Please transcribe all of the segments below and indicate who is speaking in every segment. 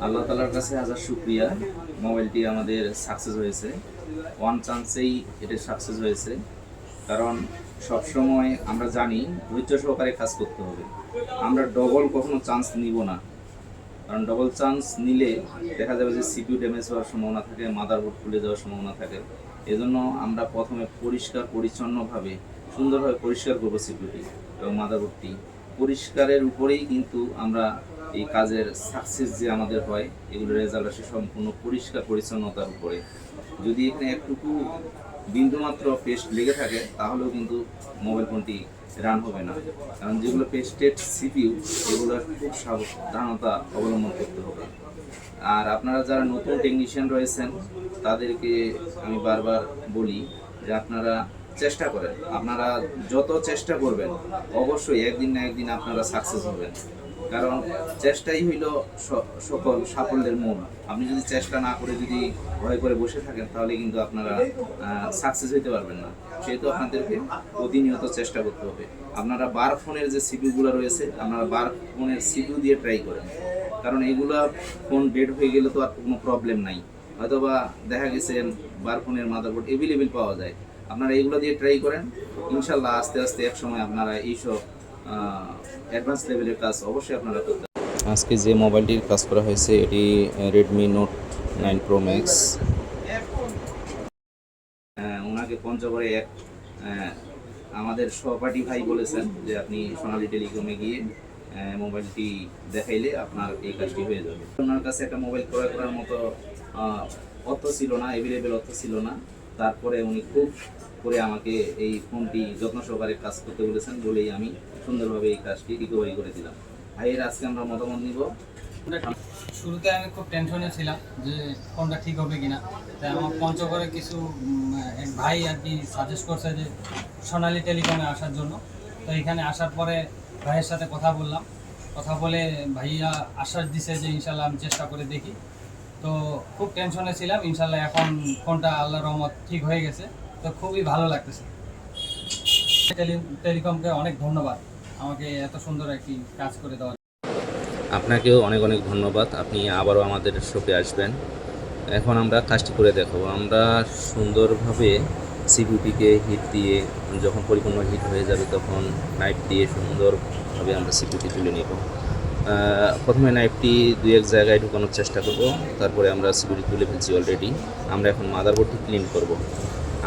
Speaker 1: আল্লাহ তালার কাছে হাজার শুক্রিয়া, মোবাইলটি আমাদের সাকসেস হয়েছে। ওয়ান চান্সেই এটা সাকসেস হয়েছে। কারণ সবসময় আমরা জানি ধৈর্য সহকারে কাজ করতে হবে। আমরা ডবল কখনো চান্স নিব না, কারণ ডবল চান্স নিলে দেখা যাবে যে সিপিইউ ড্যামেজ হওয়ার সম্ভাবনা থাকে, মাদারবোর্ড খুলে যাওয়ার সম্ভাবনা থাকে। এজন্য আমরা প্রথমে পরিষ্কার পরিচ্ছন্নভাবে সুন্দরভাবে পরিষ্কার করবো সিপিইউটি এবং মাদারবোর্ডটি। পরিষ্কারের উপরেই কিন্তু আমরা এই কাজের সাকসেস যে আমাদের হয়, এগুলোর রেজাল্ট আসে সম্পূর্ণ পরিষ্কার পরিচ্ছন্নতার উপরে। যদি এখানে একটুকু বিন্দুমাত্র পেস্ট লেগে থাকে তাহলেও কিন্তু মোবাইল ফোনটি রান হবে না। কারণ যেগুলো পেস্টেড সিপিইউ এগুলো খুব সাবধানতা অবলম্বন করতে হবে। আর আপনারা যারা নতুন টেকনিশিয়ান রয়েছেন তাদেরকে আমি বারবার বলি যে আপনারা চেষ্টা করেন। আপনারা যত চেষ্টা করবেন অবশ্যই একদিন না একদিন আপনারা সাকসেস হবেন। কারণ চেষ্টাই হইল সকল সাফল্যের মূল। আপনি যদি চেষ্টা না করে যদি ভয় করে বসে থাকেন তাহলে কিন্তু আপনারা সাকসেস হইতে পারবেন না। সেহেতু আপনাদেরকে প্রতিনিয়ত চেষ্টা করতে হবে। আপনারা বার ফোনের যে সিপিইউগুলো রয়েছে আপনারা বার ফোনের সিপিইউ দিয়ে ট্রাই করেন। কারণ এইগুলা ফোন ডেড হয়ে গেলে তো আর কোনো প্রবলেম নাই, হয়তোবা দেখা গেছে বার ফোনের মাদারবোর্ড অ্যাভেলেবেল পাওয়া যায়। আপনারা এইগুলো দিয়ে ট্রাই করেন, ইনশাল্লাহ আস্তে আস্তে এক সময় আপনারা এইসব অ্যাডভান্স লেভেলের কাজ অবশ্যই আপনারা করতে। আজকে যে মোবাইলটির কাজ করা হয়েছে এটি রেডমি নোট 9 প্রো ম্যাক্স। ওনাকে পঞ্চগড়ে এক আমাদের সহপাঠী ভাই বলেছেন যে আপনি সোনালী টেলিকমে গিয়ে মোবাইলটি দেখাইলে আপনার এই কাজটি হয়ে যাবে। ওনার কাছে একটা মোবাইল ক্রয় করার মতো অর্থ ছিল না, অ্যাভেলেবেল অর্থ ছিল না। তারপরে উনি খুব করে আমাকে এই ফোনটি যত্ন সহকারে কাজ করতে বলেছেন বলেই আমি সুন্দরভাবে এই কাজটি রিকভারি করে দিলাম। ভাইয়ের আজকে আমরা মতামত নিব।
Speaker 2: শুরুতে আমি খুব টেনশনে ছিলাম যে ফোনটা ঠিক হবে কিনা। তাই আমার পঞ্চগড়ে কিছু এক ভাই আর কি সাজেস্ট করছে যে সোনালী টেলিকমে আসার জন্য। তো এখানে আসার পরে ভাইয়ের সাথে কথা বললাম, কথা বলে ভাইয়া আশ্বাস দিছে যে ইনশাল্লাহ আমি চেষ্টা করে দেখি। তো খুব টেনশনে ছিলাম, ইনশাল্লাহ এখন ফোনটা আল্লাহর রহমত ঠিক হয়ে গেছে। তো খুবই ভালো লাগতেছে। টেলিকমকে অনেক ধন্যবাদ আমাকে এত সুন্দর একটি কাজ করে দেওয়ার।
Speaker 1: আপনাকেও অনেক অনেক ধন্যবাদ, আপনি আবারও আমাদের শপে আসবেন। এখন আমরা কাজটি করে দেখাবো। আমরা সুন্দরভাবে সিপিইউটিকে হিট দিয়ে যখন পরিপূর্ণ হিট হয়ে যাবে তখন নাইফ দিয়ে সুন্দরভাবে আমরা সিপিইউটি তুলে নেব। প্রথমে নাইফটি দুই এক জায়গায় ঢুকানোর চেষ্টা করব, তারপরে আমরা সিপিইউটি তুলে ফেলছি অলরেডি। আমরা এখন মাদারবোর্ডটি ক্লিন করব।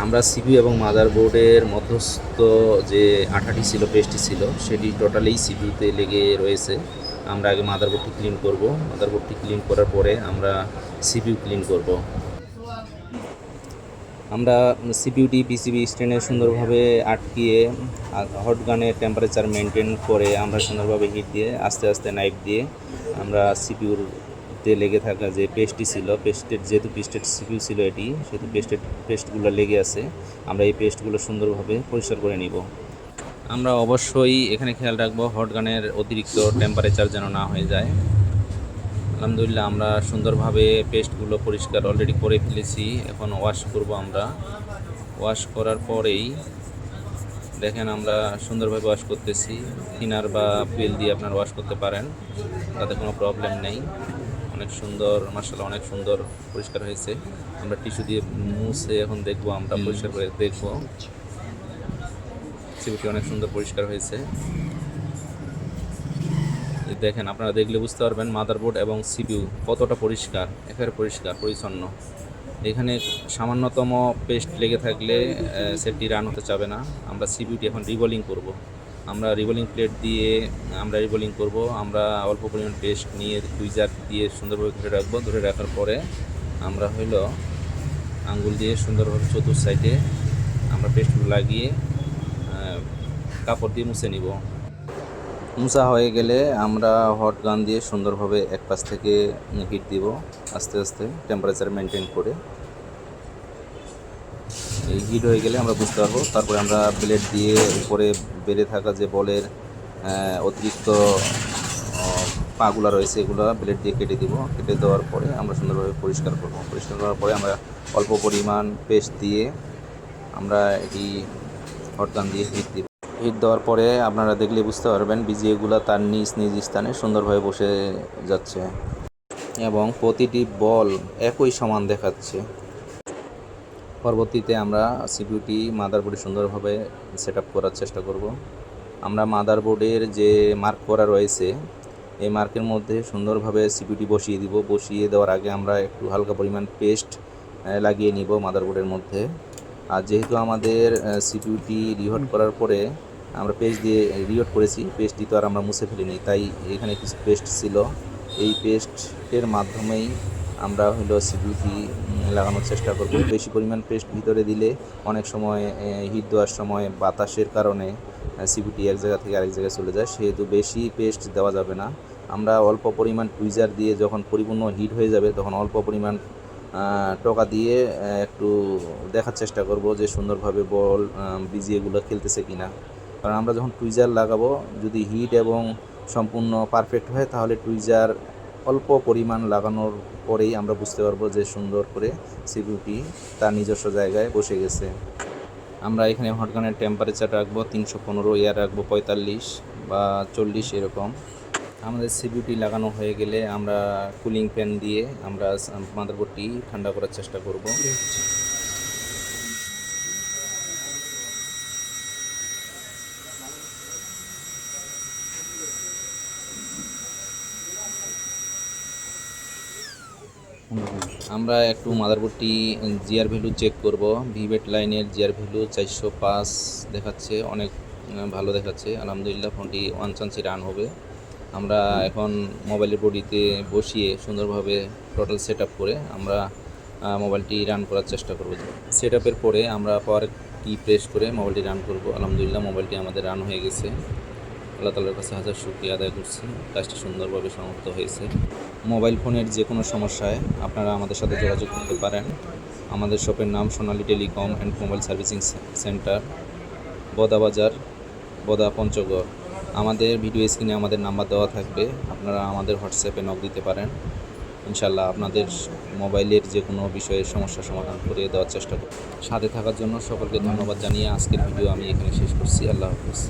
Speaker 1: আমরা সিপিইউ এবং মাদারবোর্ডের মধ্যস্থ যে আঠাটি ছিল, পেস্টটি ছিল, সেটি টোটালি সিপিইউতে লেগে রয়েছে। আমরা আগে মাদারবোর্ডটি ক্লিন করব। মাদারবোর্ডটি ক্লিন করার পরে আমরা সিপিইউ ক্লিন করব। আমরা সিপিইউটি পিসিবি স্ট্যান্ডে সুন্দরভাবে আটকিয়ে হট গানের টেম্পারেচার মেনটেন করে আমরা সুন্দরভাবে হিট দিয়ে আস্তে আস্তে নাইফ দিয়ে আমরা সিপিইউতে লেগে থাকা যে পেস্টটি ছিল, যেহেতু পেস্টেড সিপিইউ ছিল এটি, সেহেতু পেস্টগুলো লেগে আছে। আমরা এই পেস্টগুলো সুন্দরভাবে পরিষ্কার করে নিব। আমরা অবশ্যই এখানে খেয়াল রাখবো হট গানের অতিরিক্ত টেম্পারেচার যেন না হয়ে যায়। আলহামদুলিল্লাহ আমরা সুন্দরভাবে পেস্টগুলো পরিষ্কার অলরেডি করে ফেলেছি। এখন ওয়াশ করব। আমরা ওয়াশ করার পরেই দেখেন আমরা সুন্দরভাবে ওয়াশ করতেছি। থিনার বা পেল দিয়ে আপনারা ওয়াশ করতে পারেন, তাতে কোনো প্রবলেম নেই। অনেক সুন্দর, মাশাআল্লাহ অনেক সুন্দর পরিষ্কার হয়েছে। আমরা টিস্যু দিয়ে মুছে এখন দেখব, আমরা পরিষ্কার করে দেখব। সিপিইউটি অনেক সুন্দর পরিষ্কার হয়েছে। দেখেন, আপনারা দেখলে বুঝতে পারবেন মাদারবোর্ড এবং সিপিইউ কতটা পরিষ্কার, একেবারে পরিষ্কার পরিচ্ছন্ন। এখানে সামান্যতম পেস্ট লেগে থাকলে সেটটি রান হতে চাবে না। আমরা সিপিইউটি এখন রিবোলিং করব। আমরা রিবোলিং প্লেট দিয়ে আমরা রিবোলিং করব। আমরা অল্প পরিমাণ পেস্ট নিয়ে টুইজার দিয়ে সুন্দরভাবে ধরে রাখবো। ধরে রাখার পরে আমরা হইল আঙ্গুল দিয়ে সুন্দরভাবে চতুর্থ সাইডে আমরা পেস্টগুলো লাগিয়ে কাপড় দিয়ে মুছে নিব। মুছা হয়ে গেলে আমরা হট গান দিয়ে সুন্দরভাবে এক পাশ থেকে হিট দিব আস্তে আস্তে টেম্পারেচার মেনটেন করে। এই হিট হয়ে গেলে আমরা বুঝতে পারবো। তারপরে আমরা ব্লেড দিয়ে উপরে বেড়ে থাকা যে বলের অতিরিক্ত পাগুলো রয়েছে এগুলো ব্লেড দিয়ে কেটে দিব। কেটে দেওয়ার পরে আমরা সুন্দরভাবে পরিষ্কার করব। পরিষ্কার করার পরে আমরা অল্প পরিমাণ পেস্ট দিয়ে আমরা এটি হট গান দিয়ে হিট দিব। হিট দেওয়ার পরে আপনারা দেখলে বুঝতে পারবেন বিজিএগুলো তার নিজ নিজ স্থানে সুন্দরভাবে বসে যাচ্ছে। এবং প্রতিটি বল একই সমান দেখাচ্ছে। পরবর্তীতে আমরা সিপিইউটি মাদারবোর্ডে সুন্দরভাবে সেট আপ করার চেষ্টা করব। আমরা মাদারবোর্ডের যে মার্ক করা রয়েছে এই মার্কের মধ্যে সুন্দরভাবে সিপিইউটি বসিয়ে দিব। বসিয়ে দেওয়ার আগে আমরা একটু হালকা পরিমাণ পেস্ট লাগিয়ে নিব মাদারবোর্ডের মধ্যে। আর যেহেতু আমাদের সিপিইউটি রিহট করার পরে আমরা পেস্ট দিয়ে রিহট করেছি, পেস্টটি তো আর আমরা মুছে ফেলিনি, তাই এখানে কিছু পেস্ট ছিল। এই পেস্টের মাধ্যমেই আমরা হলো সিপিইউটি লাগানোর চেষ্টা করব। বেশি পরিমাণ পেস্ট ভিতরে দিলে অনেক সময় হিট দেওয়ার সময় বাতাসের কারণে সিপিইউটি এক জায়গা থেকে আরেক জায়গায় চলে যায়, সেহেতু বেশি পেস্ট দেওয়া যাবে না। আমরা অল্প পরিমাণ টুইজার দিয়ে যখন পরিপূর্ণ হিট হয়ে যাবে তখন অল্প পরিমাণ টোকা দিয়ে একটু দেখার চেষ্টা করব যে সুন্দরভাবে বল বিজিএগুলো খেলতেছে কিনা। কারণ আমরা যখন টুইজার লাগাবো, যদি হিট এবং সম্পূর্ণ পারফেক্ট হয় তাহলে টুইজার অল্প পরিমাণ লাগানোর পরেই আমরা বুঝতে পারবো যে সুন্দর করে সিপিইউটি তার নিজস্ব জায়গায় বসে গেছে। আমরা এখানে হটগানের টেম্পারেচার রাখবো 315, এয়ার রাখবো 45 বা 40 এরকম। আমাদের সিপিইউটি লাগানো হয়ে গেলে আমরা কুলিং ফ্যান দিয়ে আমরা মাদারবোর্ডটি ঠান্ডা করার চেষ্টা করব। আমরা একটু মাদারবোর্ডটি জিআর ভ্যালু চেক করব। ভিভেট লাইনের জিআর ভ্যালু 405 দেখাচ্ছে, অনেক ভালো দেখাচ্ছে। আলহামদুলিল্লাহ ফোনটি ওয়ান চান্সে রান হবে। আমরা এখন মোবাইলের বডিতে বসিয়ে সুন্দরভাবে টোটাল সেট আপ করে আমরা মোবাইলটি রান করার চেষ্টা করব। সেট আপের পরে আমরা পাওয়ার কি প্রেস করে মোবাইলটি রান করব। আলহামদুলিল্লাহ মোবাইলটি আমাদের রান হয়ে গেছে। আল্লাহ তাআলার কাছে হাজার শুকরিয়া আদায় করছি, কাজটি সুন্দরভাবে সমাপ্ত হয়েছে। মোবাইল ফোনের যে কোনো সমস্যায় আপনারা আমাদের সাথে যোগাযোগ করতে পারেন। আমাদের শপের নাম Sonali telecom and mobile servicing centre, Bodabazar, Boda Panchagarh. আমাদের ভিডিও স্ক্রিনে আমাদের নাম্বার দেওয়া থাকবে, আপনারা আমাদের হোয়াটসঅ্যাপে নক দিতে পারেন। ইনশাআল্লাহ আপনাদের মোবাইলের যে কোনো বিষয়ের সমস্যা সমাধান করে দেওয়ার চেষ্টা করব। সাথে থাকার জন্য সকলকে ধন্যবাদ জানিয়ে আজকের ভিডিও আমি এখানে শেষ করছি। আল্লাহ হাফেজ।